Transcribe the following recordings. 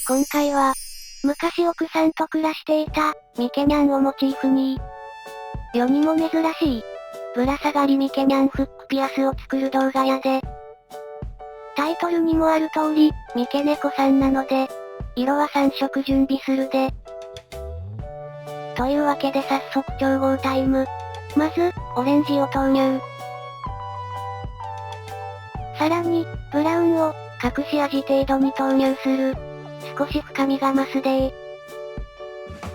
今回は、昔奥さんと暮らしていた、ミケニャンをモチーフに、世にも珍しい、ぶら下がりミケニャンフックピアスを作る動画やで。タイトルにもある通り、ミケネコさんなので、色は3色準備するで。というわけで早速調合タイム。まず、オレンジを投入。さらに、ブラウンを、隠し味程度に投入する。少し深みが増すでー。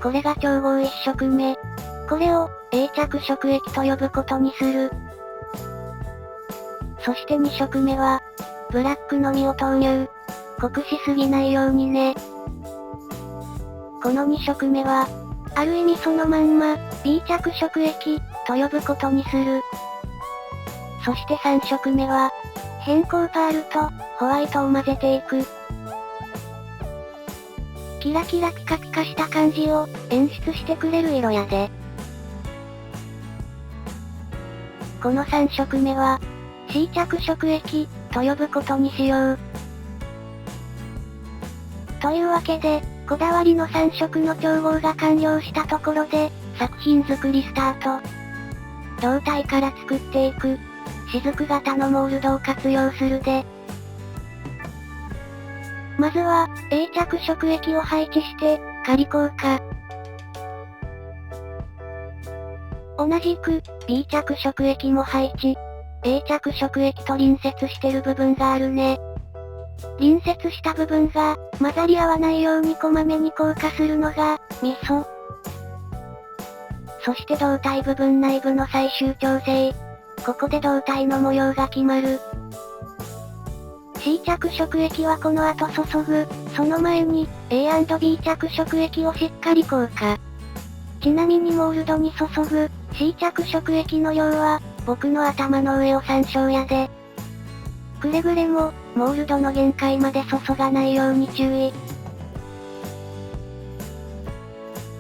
これが調合1色目。これを、永着色液と呼ぶことにする。そして2色目は、ブラックのみを投入。濃くしすぎないようにね。この2色目は、ある意味そのまんま、B 着色液、と呼ぶことにする。そして3色目は、偏光パールと、ホワイトを混ぜていく。キラキラピカピカした感じを、演出してくれる色やで。この3色目は、C 着色液、と呼ぶことにしよう。というわけで、こだわりの3色の調合が完了したところで、作品作りスタート。胴体から作っていく。雫型のモールドを活用するで。まずは、永着色液を配置して、仮硬化。同じく、B 着色液も配置。永着色液と隣接してる部分があるね。隣接した部分が、混ざり合わないようにこまめに硬化するのが、ミソ。そして胴体部分内部の最終調整。ここで胴体の模様が決まる。C 着色液はこの後注ぐ。その前に、A&B 着色液をしっかり硬化。ちなみにモールドに注ぐ、C 着色液の量は、僕の頭の上を参照やで。くれぐれも、モールドの限界まで注がないように注意。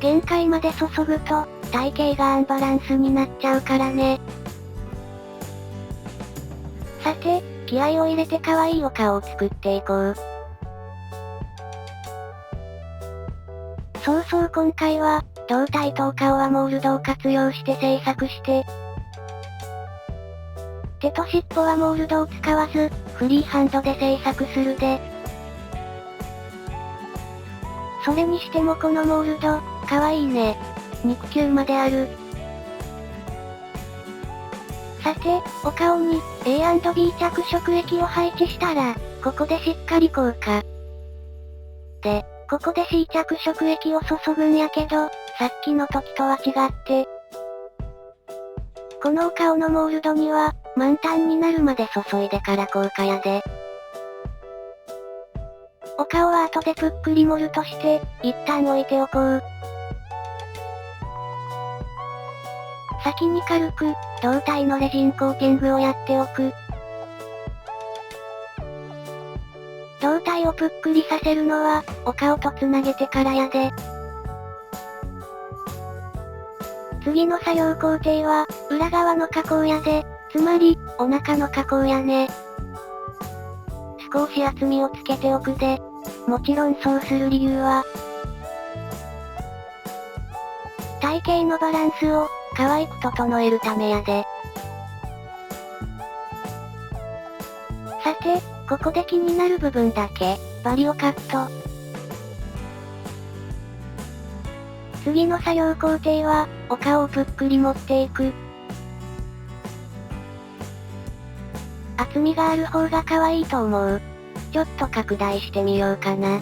限界まで注ぐと、体型がアンバランスになっちゃうからね。さて、気合を入れて可愛いお顔を作っていこう。そうそう今回は、胴体とお顔はモールドを活用して制作して、手と尻尾はモールドを使わず、フリーハンドで制作するで。それにしてもこのモールド、かわいいね。肉球まである。さて、お顔に A&B 着色液を配置したら、ここでしっかり硬化。で、ここで C 着色液を注ぐんやけど、さっきの時とは違って、このお顔のモールドには、満タンになるまで注いでから硬化やで。お顔は後でぷっくり盛るとして、一旦置いておこう。先に軽く、胴体のレジンコーティングをやっておく。胴体をぷっくりさせるのは、お顔とつなげてからやで。次の作業工程は、裏側の加工やで、つまり、お腹の加工やね。少し厚みをつけておくで。もちろんそうする理由は、体型のバランスを、可愛く整えるためやで。さて、ここで気になる部分だけ、バリをカット。次の作業工程は、お顔をぷっくり持っていく。厚みがある方が可愛いと思う。ちょっと拡大してみようかな。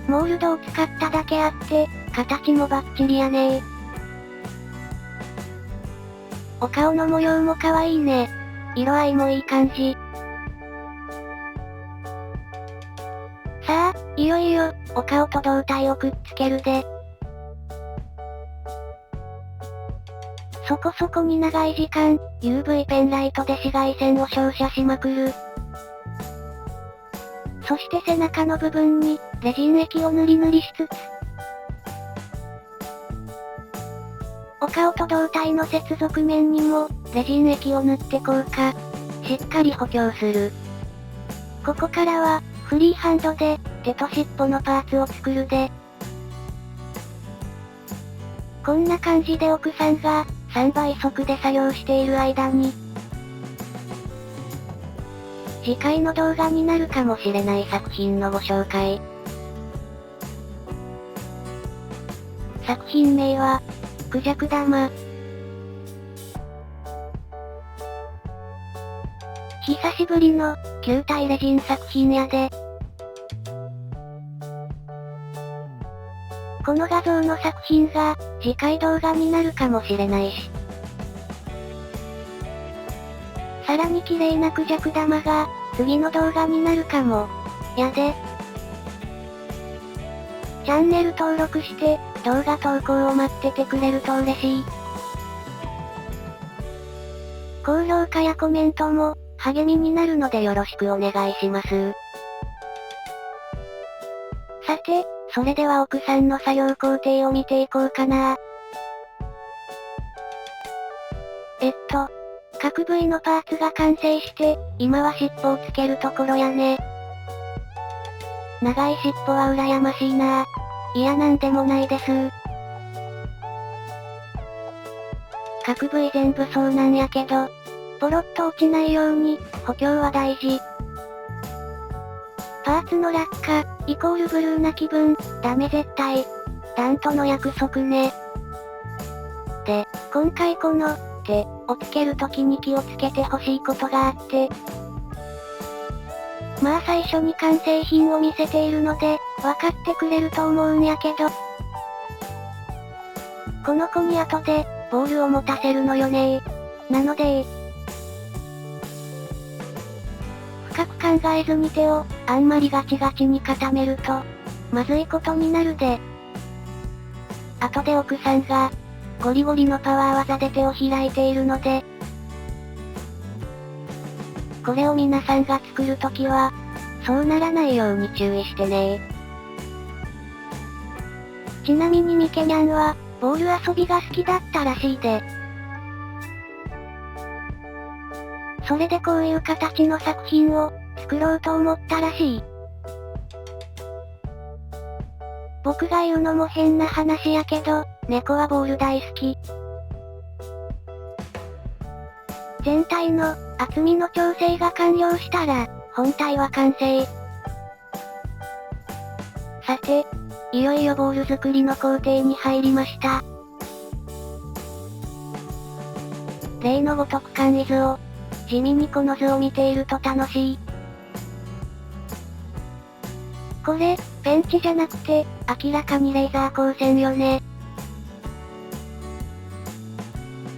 モールドを使っただけあって、形もバッチリやねー。お顔の模様も可愛いね。色合いもいい感じ。さあ、いよいよ、お顔と胴体をくっつけるで。そこそこに長い時間、UV ペンライトで紫外線を照射しまくる。そして背中の部分に、レジン液を塗り塗りしつつ、お顔と胴体の接続面にも、レジン液を塗って硬化。しっかり補強する。ここからは、フリーハンドで、手と尻尾のパーツを作るで。こんな感じで奥さんが、3倍速で作業している間に、次回の動画になるかもしれない作品のご紹介。作品名は、クジャク玉。久しぶりの、球体レジン作品やで。この画像の作品が、次回動画になるかもしれないし。さらに綺麗なクジャク玉が、次の動画になるかも。やで。チャンネル登録して、動画投稿を待っててくれると嬉しい。高評価やコメントも、励みになるのでよろしくお願いします。さて、それでは奥さんの作業工程を見ていこうかな。各部位のパーツが完成して、今は尻尾をつけるところやね。長い尻尾は羨ましいな。いやなんでもないです。各部位全部そうなんやけど、ポロッと落ちないように、補強は大事。パーツの落下、イコールブルーな気分、ダメ絶対。ダンとの約束ね。で、今回この、手をつけるときに気をつけてほしいことがあって。まあ最初に完成品を見せているので、わかってくれると思うんやけど。この子に後で、ボールを持たせるのよねー。なので深く考えずに手を、あんまりガチガチに固めると、まずいことになるで。後で奥さんが、ゴリゴリのパワー技で手を開いているので、これを皆さんが作るときは、そうならないように注意してね。ちなみにミケニャンは、ボール遊びが好きだったらしいで。それでこういう形の作品を、作ろうと思ったらしい。僕が言うのも変な話やけど、猫はボール大好き。全体の厚みの調整が完了したら、本体は完成。さて、いよいよボール作りの工程に入りました。例のごとく簡易図を、地味にこの図を見ていると楽しい。これ、ペンチじゃなくて、明らかにレーザー光線よね。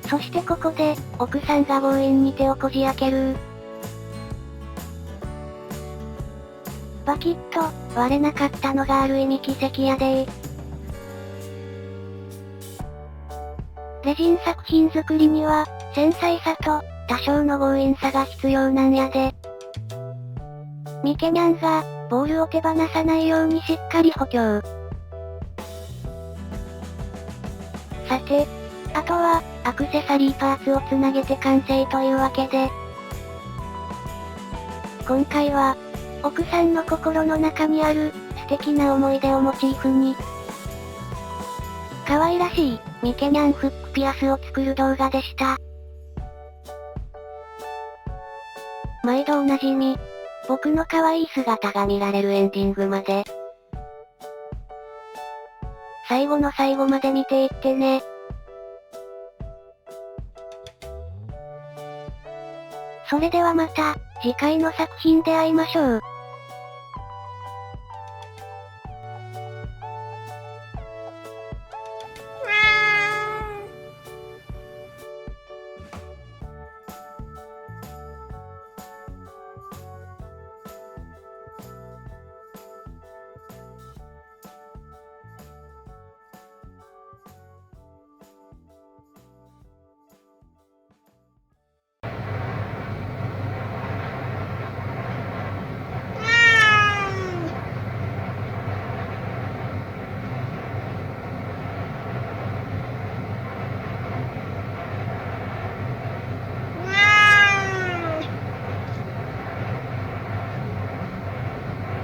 そしてここで、奥さんが強引に手をこじ開ける。バキッと、割れなかったのがある意味奇跡やでー。レジン作品作りには、繊細さと、多少の強引さが必要なんやで。ミケニャンが、ボールを手放さないようにしっかり補強。さて、あとは、アクセサリーパーツをつなげて完成というわけで。今回は、奥さんの心の中にある、素敵な思い出をモチーフに、可愛らしい、ミケニャンフックピアスを作る動画でした。毎度おなじみ、僕の可愛い姿が見られるエンディングまで。最後の最後まで見ていってね。それではまた、次回の作品で会いましょう。